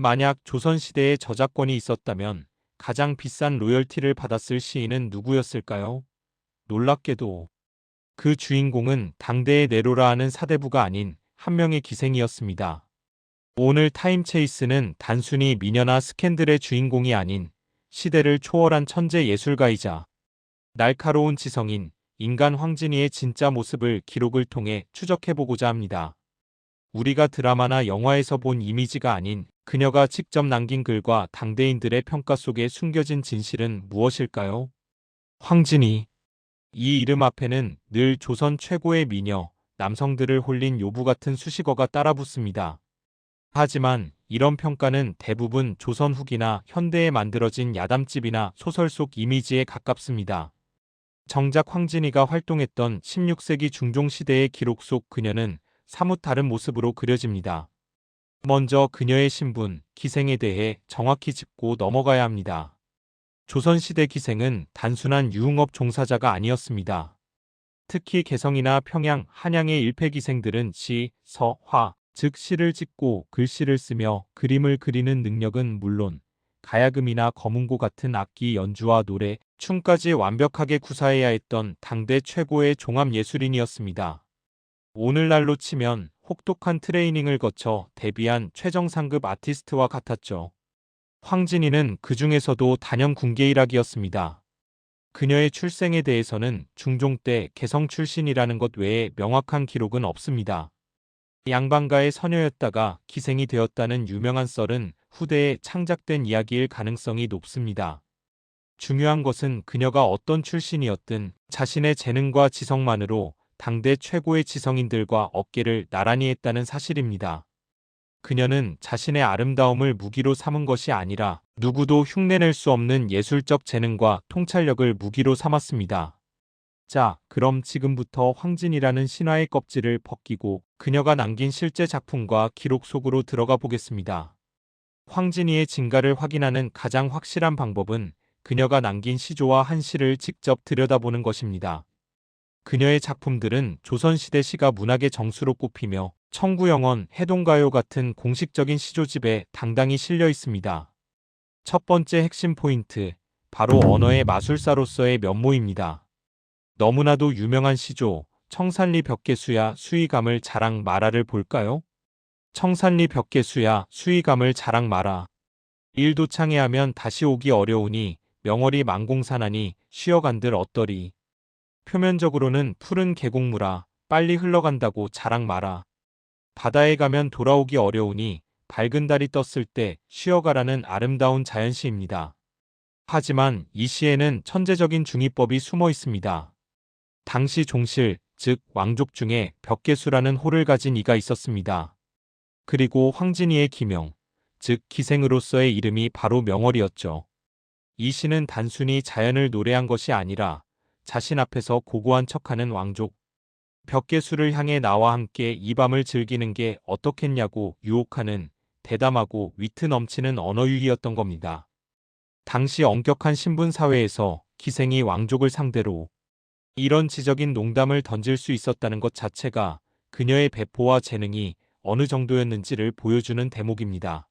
만약 조선시대에 저작권이 있었다면 가장 비싼 로열티를 받았을 시인은 누구였을까요? 놀랍게도 그 주인공은 당대의 네로라 하는 사대부가 아닌 한 명의 기생이었습니다. 오늘 타임체이스는 단순히 미녀나 스캔들의 주인공이 아닌 시대를 초월한 천재 예술가이자 날카로운 지성인 인간 황진이의 진짜 모습을 기록을 통해 추적해보고자 합니다. 우리가 드라마나 영화에서 본 이미지가 아닌 그녀가 직접 남긴 글과 당대인들의 평가 속에 숨겨진 진실은 무엇일까요? 황진이. 이 이름 앞에는 늘 조선 최고의 미녀, 남성들을 홀린 요부 같은 수식어가 따라붙습니다. 하지만 이런 평가는 대부분 조선 후기나 현대에 만들어진 야담집이나 소설 속 이미지에 가깝습니다. 정작 황진이가 활동했던 16세기 중종 시대의 기록 속 그녀는 사뭇 다른 모습으로 그려집니다. 먼저 그녀의 신분, 기생에 대해 정확히 짚고 넘어가야 합니다. 조선시대 기생은 단순한 유흥업 종사자가 아니었습니다. 특히 개성이나 평양, 한양의 일패기생들은 시, 서, 화, 즉 시를 짓고 글씨를 쓰며 그림을 그리는 능력은 물론 가야금이나 거문고 같은 악기 연주와 노래, 춤까지 완벽하게 구사해야 했던 당대 최고의 종합예술인이었습니다. 오늘날로 치면 혹독한 트레이닝을 거쳐 데뷔한 최정상급 아티스트와 같았죠. 황진이는 그 중에서도 단연 군계일학이었습니다. 그녀의 출생에 대해서는 중종 때 개성 출신이라는 것 외에 명확한 기록은 없습니다. 양반가의 서녀였다가 기생이 되었다는 유명한 썰은 후대에 창작된 이야기일 가능성이 높습니다. 중요한 것은 그녀가 어떤 출신이었든 자신의 재능과 지성만으로 당대 최고의 지성인들과 어깨를 나란히 했다는 사실입니다. 그녀는 자신의 아름다움을 무기로 삼은 것이 아니라 누구도 흉내낼 수 없는 예술적 재능과 통찰력을 무기로 삼았습니다. 자, 그럼 지금부터 황진이라는 신화의 껍질을 벗기고 그녀가 남긴 실제 작품과 기록 속으로 들어가 보겠습니다. 황진이의 진가를 확인하는 가장 확실한 방법은 그녀가 남긴 시조와 한시를 직접 들여다보는 것입니다. 그녀의 작품들은 조선시대 시가 문학의 정수로 꼽히며 청구영원, 해동가요 같은 공식적인 시조집에 당당히 실려 있습니다. 첫 번째 핵심 포인트, 바로 언어의 마술사로서의 면모입니다. 너무나도 유명한 시조, 청산리 벽계수야 수의감을 자랑 마라를 볼까요? 청산리 벽계수야 수의감을 자랑 마라. 일도 창해하면 다시 오기 어려우니 명월이 만공산하니 쉬어간들 어떠리. 표면적으로는 푸른 계곡물아 빨리 흘러간다고 자랑 마라. 바다에 가면 돌아오기 어려우니 밝은 달이 떴을 때 쉬어가라는 아름다운 자연시입니다. 하지만 이 시에는 천재적인 중의법이 숨어 있습니다. 당시 종실, 즉 왕족 중에 벽계수라는 호를 가진 이가 있었습니다. 그리고 황진이의 기명, 즉 기생으로서의 이름이 바로 명월이었죠. 이 시는 단순히 자연을 노래한 것이 아니라 자신 앞에서 고고한 척하는 왕족, 벽계수를 향해 나와 함께 이 밤을 즐기는 게 어떻겠냐고 유혹하는 대담하고 위트 넘치는 언어유희였던 겁니다. 당시 엄격한 신분사회에서 기생이 왕족을 상대로 이런 지적인 농담을 던질 수 있었다는 것 자체가 그녀의 배포와 재능이 어느 정도였는지를 보여주는 대목입니다.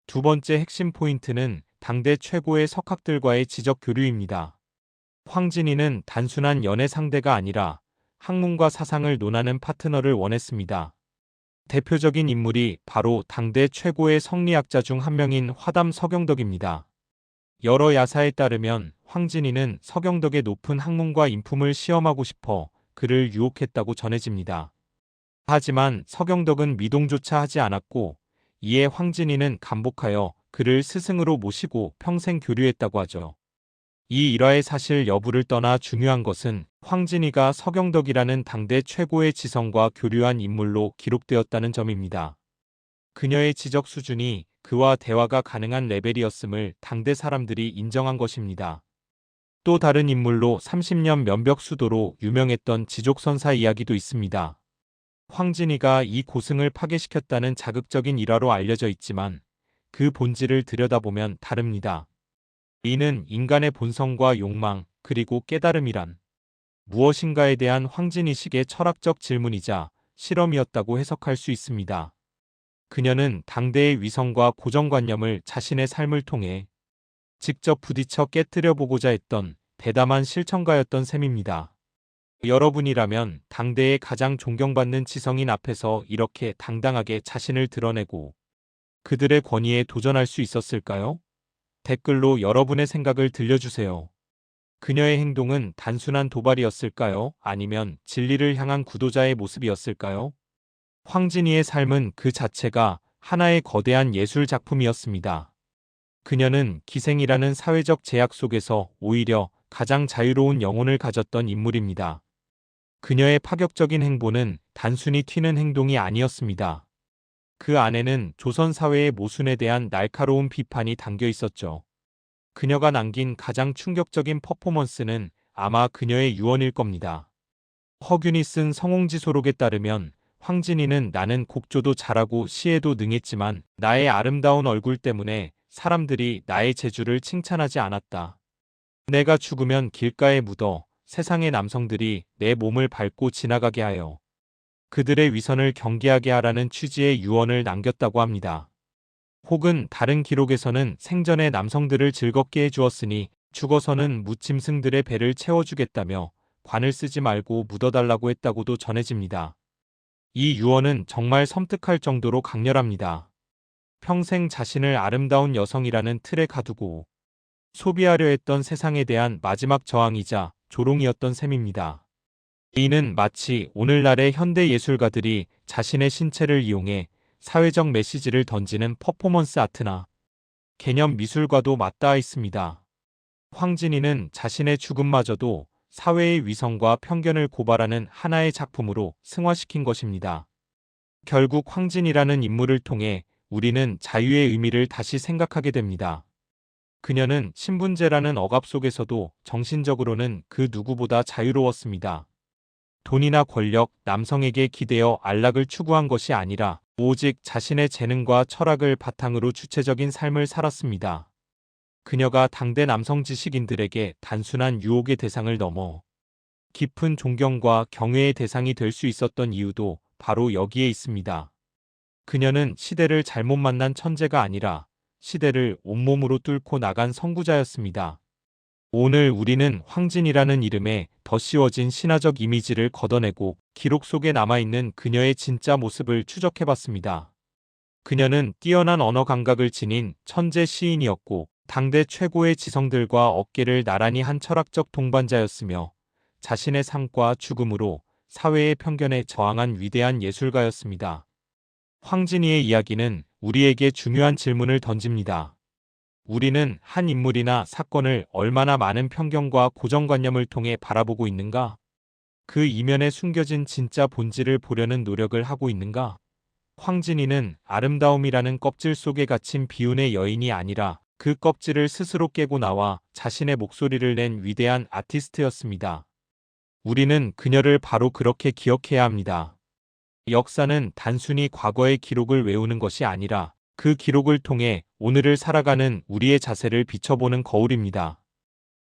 두 번째 핵심 포인트는 당대 최고의 석학들과의 지적 교류입니다. 황진이는 단순한 연애 상대가 아니라 학문과 사상을 논하는 파트너를 원했습니다. 대표적인 인물이 바로 당대 최고의 성리학자 중 한 명인 화담 서경덕입니다. 여러 야사에 따르면 황진이는 서경덕의 높은 학문과 인품을 시험하고 싶어 그를 유혹했다고 전해집니다. 하지만 서경덕은 미동조차 하지 않았고 이에 황진이는 감복하여 그를 스승으로 모시고 평생 교류했다고 하죠. 이 일화의 사실 여부를 떠나 중요한 것은 황진이가 서경덕이라는 당대 최고의 지성과 교류한 인물로 기록되었다는 점입니다. 그녀의 지적 수준이 그와 대화가 가능한 레벨이었음을 당대 사람들이 인정한 것입니다. 또 다른 인물로 30년 면벽수도로 유명했던 지족선사 이야기도 있습니다. 황진이가 이 고승을 파괴시켰다는 자극적인 일화로 알려져 있지만 그 본질을 들여다보면 다릅니다. 이는 인간의 본성과 욕망, 그리고 깨달음이란 무엇인가에 대한 황진이식의 철학적 질문이자 실험이었다고 해석할 수 있습니다. 그녀는 당대의 위성과 고정관념을 자신의 삶을 통해 직접 부딪혀 깨뜨려 보고자 했던 대담한 실천가였던 셈입니다. 여러분이라면 당대의 가장 존경받는 지성인 앞에서 이렇게 당당하게 자신을 드러내고 그들의 권위에 도전할 수 있었을까요? 댓글로 여러분의 생각을 들려주세요. 그녀의 행동은 단순한 도발이었을까요? 아니면 진리를 향한 구도자의 모습이었을까요? 황진이의 삶은 그 자체가 하나의 거대한 예술 작품이었습니다. 그녀는 기생이라는 사회적 제약 속에서 오히려 가장 자유로운 영혼을 가졌던 인물입니다. 그녀의 파격적인 행보는 단순히 튀는 행동이 아니었습니다. 그 안에는 조선 사회의 모순에 대한 날카로운 비판이 담겨 있었죠. 그녀가 남긴 가장 충격적인 퍼포먼스는 아마 그녀의 유언일 겁니다. 허균이 쓴 성홍지소록에 따르면 황진이는 나는 곡조도 잘하고 시에도 능했지만 나의 아름다운 얼굴 때문에 사람들이 나의 재주를 칭찬하지 않았다. 내가 죽으면 길가에 묻어 세상의 남성들이 내 몸을 밟고 지나가게 하여 그들의 위선을 경계하게 하라는 취지의 유언을 남겼다고 합니다. 혹은 다른 기록에서는 생전에 남성들을 즐겁게 해주었으니 죽어서는 무짐승들의 배를 채워주겠다며 관을 쓰지 말고 묻어달라고 했다고도 전해집니다. 이 유언은 정말 섬뜩할 정도로 강렬합니다. 평생 자신을 아름다운 여성이라는 틀에 가두고 소비하려 했던 세상에 대한 마지막 저항이자 조롱이었던 셈입니다. 이는 마치 오늘날의 현대 예술가들이 자신의 신체를 이용해 사회적 메시지를 던지는 퍼포먼스 아트나 개념 미술과도 맞닿아 있습니다. 황진이는 자신의 죽음마저도 사회의 위선과 편견을 고발하는 하나의 작품으로 승화시킨 것입니다. 결국 황진이라는 인물을 통해 우리는 자유의 의미를 다시 생각하게 됩니다. 그녀는 신분제라는 억압 속에서도 정신적으로는 그 누구보다 자유로웠습니다. 돈이나 권력, 남성에게 기대어 안락을 추구한 것이 아니라 오직 자신의 재능과 철학을 바탕으로 주체적인 삶을 살았습니다. 그녀가 당대 남성 지식인들에게 단순한 유혹의 대상을 넘어 깊은 존경과 경외의 대상이 될 수 있었던 이유도 바로 여기에 있습니다. 그녀는 시대를 잘못 만난 천재가 아니라 시대를 온몸으로 뚫고 나간 선구자였습니다. 오늘 우리는 황진이라는 이름에 더 씌워진 신화적 이미지를 걷어내고 기록 속에 남아있는 그녀의 진짜 모습을 추적해봤습니다. 그녀는 뛰어난 언어 감각을 지닌 천재 시인이었고 당대 최고의 지성들과 어깨를 나란히 한 철학적 동반자였으며 자신의 삶과 죽음으로 사회의 편견에 저항한 위대한 예술가였습니다. 황진이의 이야기는 우리에게 중요한 질문을 던집니다. 우리는 한 인물이나 사건을 얼마나 많은 편견과 고정관념을 통해 바라보고 있는가? 그 이면에 숨겨진 진짜 본질을 보려는 노력을 하고 있는가? 황진이는 아름다움이라는 껍질 속에 갇힌 비운의 여인이 아니라 그 껍질을 스스로 깨고 나와 자신의 목소리를 낸 위대한 아티스트였습니다. 우리는 그녀를 바로 그렇게 기억해야 합니다. 역사는 단순히 과거의 기록을 외우는 것이 아니라 그 기록을 통해 오늘을 살아가는 우리의 자세를 비춰보는 거울입니다.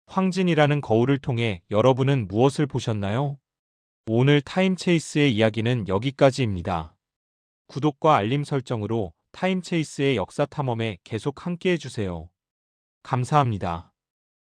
황진이라는 거울을 통해 여러분은 무엇을 보셨나요? 오늘 타임체이스의 이야기는 여기까지입니다. 구독과 알림 설정으로 타임체이스의 역사 탐험에 계속 함께해 주세요. 감사합니다.